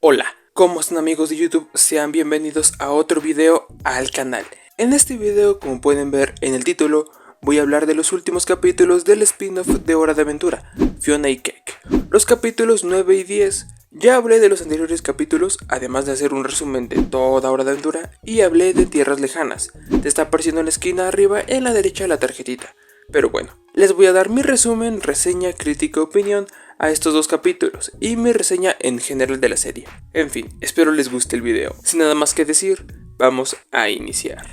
Hola, ¿cómo están amigos de YouTube? Sean bienvenidos a otro video al canal. En este video, como pueden ver en el título, voy a hablar de los últimos capítulos del spin-off de Hora de Aventura, Fiona y Cake. Los capítulos 9 y 10, ya hablé de los anteriores capítulos, además de hacer un resumen de toda Hora de Aventura, y hablé de Tierras Lejanas. Te está apareciendo en la esquina arriba, en la derecha la tarjetita. Pero bueno, les voy a dar mi resumen, reseña, crítica, opinión a estos dos capítulos y mi reseña en general de la serie. En fin, espero les guste el video. Sin nada más que decir, vamos a iniciar.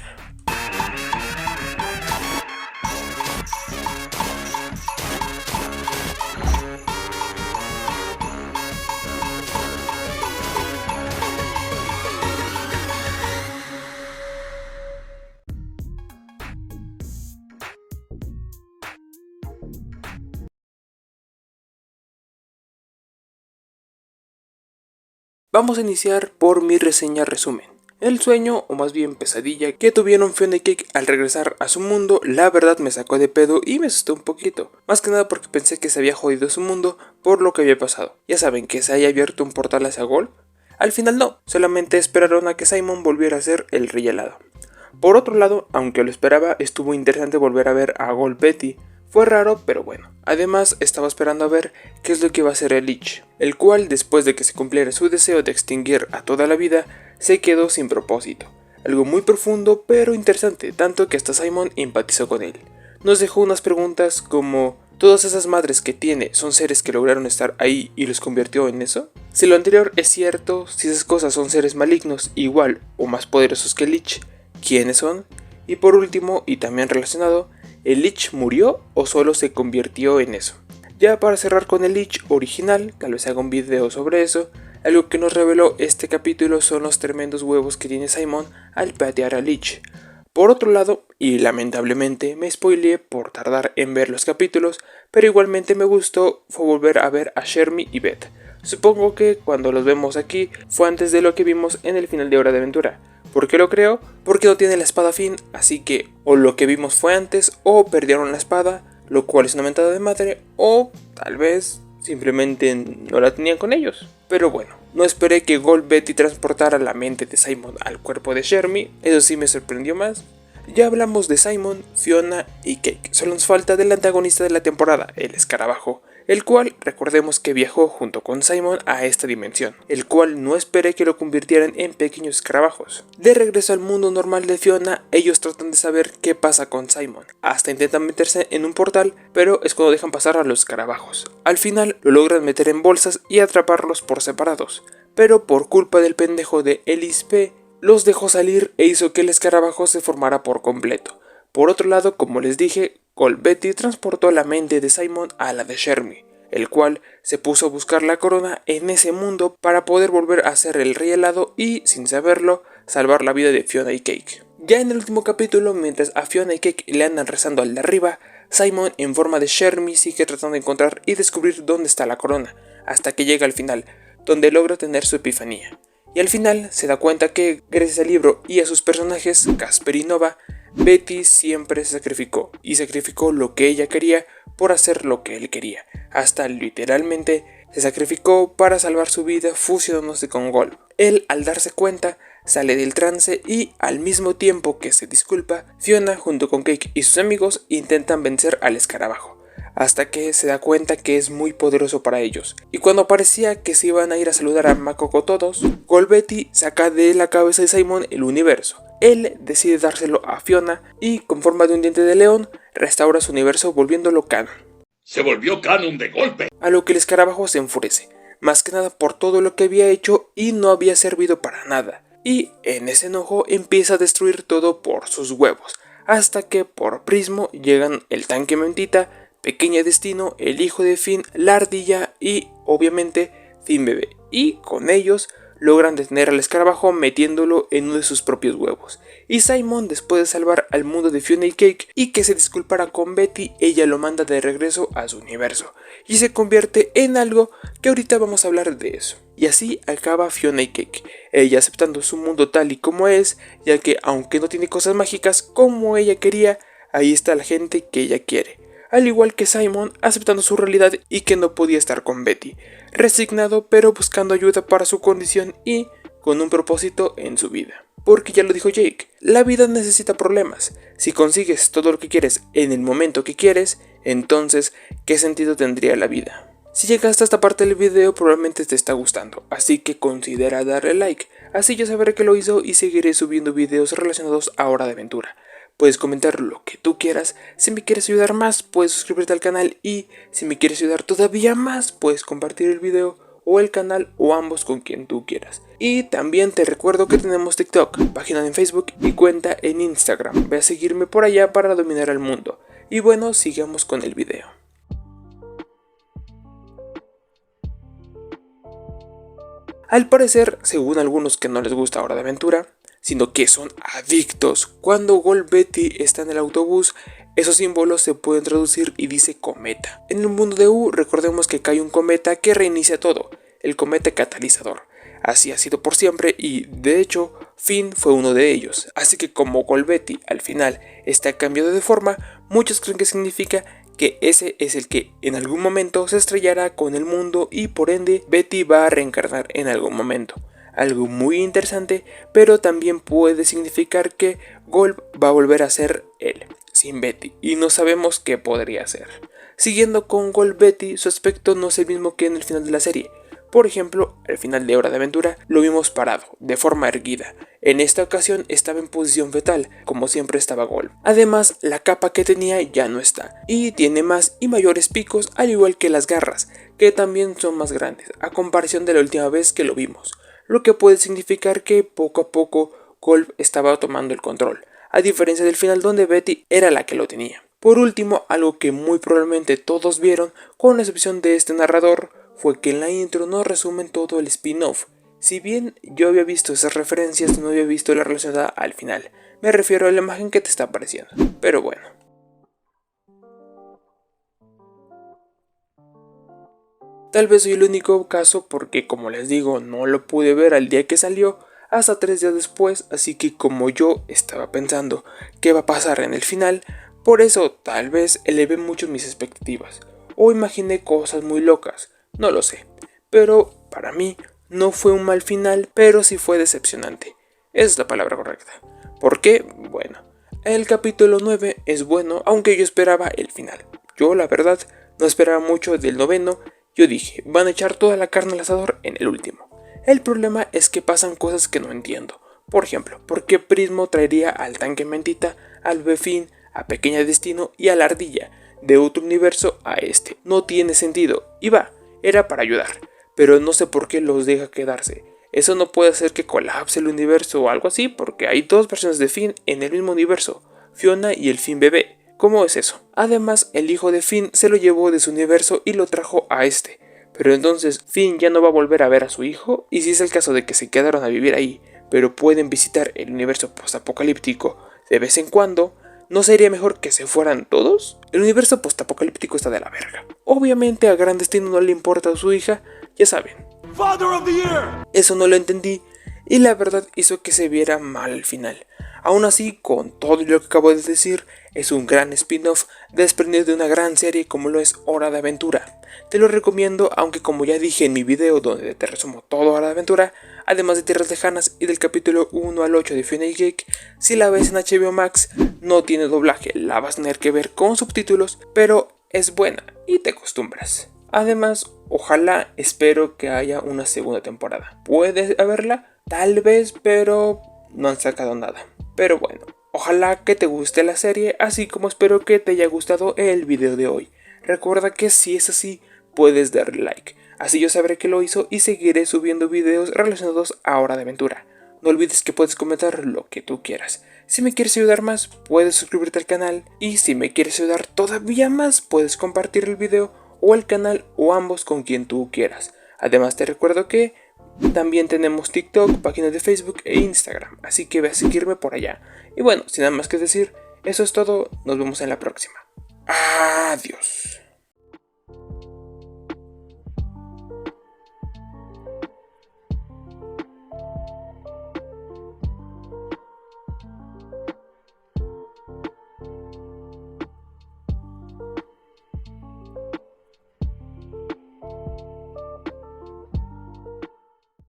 Vamos a iniciar por mi reseña resumen. El sueño, o más bien pesadilla, que tuvieron Fiona y Cake al regresar a su mundo, la verdad me sacó de pedo y me asustó un poquito. Más que nada porque pensé que se había jodido su mundo por lo que había pasado. Ya saben, que se haya abierto un portal hacia Gol. Al final no, solamente esperaron a que Simon volviera a ser el rey helado. Por otro lado, aunque lo esperaba, estuvo interesante volver a ver a Gold Betty. Fue raro, pero bueno. Además, estaba esperando a ver qué es lo que iba a hacer el Lich, el cual, después de que se cumpliera su deseo de extinguir a toda la vida, se quedó sin propósito. Algo muy profundo, pero interesante, tanto que hasta Simon empatizó con él. Nos dejó unas preguntas como: ¿todas esas madres que tiene son seres que lograron estar ahí y los convirtió en eso? Si lo anterior es cierto, si esas cosas son seres malignos igual o más poderosos que el Lich, ¿quiénes son? Y por último, y también relacionado, ¿el Lich murió o solo se convirtió en eso? Ya para cerrar con el Lich original, tal vez haga un video sobre eso, algo que nos reveló este capítulo son los tremendos huevos que tiene Simon al patear al Lich. Por otro lado, y lamentablemente me spoileé por tardar en ver los capítulos, pero igualmente me gustó fue volver a ver a Shermie y Beth. Supongo que cuando los vemos aquí fue antes de lo que vimos en el final de Hora de Aventura. ¿Por qué lo creo? Porque no tiene la espada fin, así que o lo que vimos fue antes o perdieron la espada, lo cual es una mentada de madre, o tal vez simplemente no la tenían con ellos. Pero bueno, no esperé que Gold Betty transportara la mente de Simon al cuerpo de Shermie, eso sí me sorprendió más. Ya hablamos de Simon, Fiona y Cake, solo nos falta del antagonista de la temporada, el escarabajo, el cual recordemos que viajó junto con Simon a esta dimensión, el cual no esperé que lo convirtieran en pequeños escarabajos. De regreso al mundo normal de Fiona, ellos tratan de saber qué pasa con Simon, hasta intentan meterse en un portal, pero es cuando dejan pasar a los escarabajos. Al final lo logran meter en bolsas y atraparlos por separados, pero por culpa del pendejo de Ellis P, los dejó salir e hizo que el escarabajo se formara por completo. Por otro lado, como les dije, Gold Betty transportó la mente de Simon a la de Shermie, el cual se puso a buscar la corona en ese mundo para poder volver a ser el rey helado y, sin saberlo, salvar la vida de Fiona y Cake. Ya en el último capítulo, mientras a Fiona y Cake le andan rezando al de arriba, Simon en forma de Shermie sigue tratando de encontrar y descubrir dónde está la corona, hasta que llega al final, donde logra tener su epifanía. Y al final se da cuenta que, gracias al libro y a sus personajes, Casper y Nova, Betty siempre se sacrificó, y sacrificó lo que ella quería por hacer lo que él quería. Hasta literalmente se sacrificó para salvar su vida fusionándose con Gold. Él, al darse cuenta, sale del trance y, al mismo tiempo que se disculpa, Fiona junto con Cake y sus amigos intentan vencer al escarabajo, hasta que se da cuenta que es muy poderoso para ellos. Y cuando parecía que se iban a ir a saludar a Makoko todos, Gold Betty saca de la cabeza de Simon el universo. Él decide dárselo a Fiona y, con forma de un diente de león, restaura su universo volviéndolo canon. Se volvió canon de golpe. A lo que el escarabajo se enfurece, más que nada por todo lo que había hecho y no había servido para nada. Y en ese enojo empieza a destruir todo por sus huevos, hasta que por Prismo llegan el tanque Mentita, Pequeña Destino, el hijo de Finn, la ardilla y, obviamente, Finn bebé. Y con ellos logran detener al escarabajo metiéndolo en uno de sus propios huevos. Y Simon, después de salvar al mundo de Fiona y Cake y que se disculpara con Betty, ella lo manda de regreso a su universo. Y se convierte en algo que ahorita vamos a hablar de eso. Y así acaba Fiona y Cake, ella aceptando su mundo tal y como es, ya que aunque no tiene cosas mágicas como ella quería, ahí está la gente que ella quiere. Al igual que Simon aceptando su realidad y que no podía estar con Betty. resignado pero buscando ayuda para su condición y con un propósito en su vida. Porque ya lo dijo Jake, la vida necesita problemas. Si consigues todo lo que quieres en el momento que quieres, entonces, ¿qué sentido tendría la vida? Si llegaste a esta parte del video probablemente te está gustando, así que considera darle like, así yo sabré que lo hizo y seguiré subiendo videos relacionados a Hora de Aventura. Puedes comentar lo que tú quieras, si me quieres ayudar más puedes suscribirte al canal y si me quieres ayudar todavía más puedes compartir el video o el canal o ambos con quien tú quieras. Y también te recuerdo que tenemos TikTok, página en Facebook y cuenta en Instagram, ve a seguirme por allá para dominar el mundo. Y bueno, sigamos con el video. Al parecer, según algunos que no les gusta Hora de Aventura, sino que son adictos, cuando Golbetty está en el autobús, esos símbolos se pueden traducir y dice cometa. En el mundo de U recordemos que cae un cometa que reinicia todo, el cometa catalizador. Así ha sido por siempre y, de hecho, Finn fue uno de ellos. Así que como Golbetty al final está cambiado de forma, muchos creen que significa que ese es el que en algún momento se estrellará con el mundo y por ende Betty va a reencarnar en algún momento. Algo muy interesante, pero también puede significar que Golb va a volver a ser él, sin Betty, y no sabemos qué podría ser. Siguiendo con Golbetty, su aspecto no es el mismo que en el final de la serie. Por ejemplo, al final de Hora de Aventura lo vimos parado, de forma erguida. En esta ocasión estaba en posición fetal, como siempre estaba Golb. Además, la capa que tenía ya no está, y tiene más y mayores picos, al igual que las garras, que también son más grandes, a comparación de la última vez que lo vimos. Lo que puede significar que poco a poco Golb estaba tomando el control, a diferencia del final donde Betty era la que lo tenía. Por último, algo que muy probablemente todos vieron, con excepción de este narrador, fue que en la intro nos resumen todo el spin-off. Si bien yo había visto esas referencias, no había visto la relacionada al final. Me refiero a la imagen que te está apareciendo. Pero bueno. Tal vez soy el único caso porque, como les digo, no lo pude ver al día que salió, hasta 3 días después, así que como yo estaba pensando qué va a pasar en el final, por eso tal vez elevé mucho mis expectativas, o imaginé cosas muy locas, no lo sé, pero para mí no fue un mal final, pero sí fue decepcionante, esa es la palabra correcta. ¿Por qué? Bueno, el capítulo 9 es bueno, aunque yo esperaba el final. Yo la verdad no esperaba mucho del noveno. Yo dije, van a echar toda la carne al asador en el último. El problema es que pasan cosas que no entiendo. Por ejemplo, ¿por qué Prismo traería al tanque Mentita, al Befin, a Pequeña Destino y a la Ardilla de otro universo a este? No tiene sentido. Y va, era para ayudar, pero no sé por qué los deja quedarse. Eso no puede hacer que colapse el universo o algo así, porque hay dos versiones de Finn en el mismo universo, Fiona y el Finn bebé. ¿Cómo es eso? Además, el hijo de Finn se lo llevó de su universo y lo trajo a este. Pero entonces, ¿Finn ya no va a volver a ver a su hijo? Y si es el caso de que se quedaron a vivir ahí, pero pueden visitar el universo postapocalíptico de vez en cuando, ¿no sería mejor que se fueran todos? El universo postapocalíptico está de la verga. Obviamente a Gran Destino no le importa a su hija, ya saben. Eso no lo entendí y la verdad hizo que se viera mal al final. Aún así, con todo lo que acabo de decir, es un gran spin-off desprendido de una gran serie como lo es Hora de Aventura. Te lo recomiendo, aunque como ya dije en mi video donde te resumo todo Hora de Aventura, además de Tierras Lejanas y del capítulo 1 al 8 de Fiona y Jake, si la ves en HBO Max no tiene doblaje, la vas a tener que ver con subtítulos, pero es buena y te acostumbras. Además, ojalá, espero que haya una segunda temporada. ¿Puede haberla? Tal vez, pero no han sacado nada. Pero bueno, ojalá que te guste la serie, así como espero que te haya gustado el video de hoy. Recuerda que si es así, puedes darle like. Así yo sabré que lo hizo y seguiré subiendo videos relacionados a Hora de Aventura. No olvides que puedes comentar lo que tú quieras. Si me quieres ayudar más, puedes suscribirte al canal. Y si me quieres ayudar todavía más, puedes compartir el video o el canal o ambos con quien tú quieras. Además te recuerdo que también tenemos TikTok, páginas de Facebook e Instagram, así que ve a seguirme por allá. Y bueno, sin nada más que decir, eso es todo, nos vemos en la próxima. Adiós.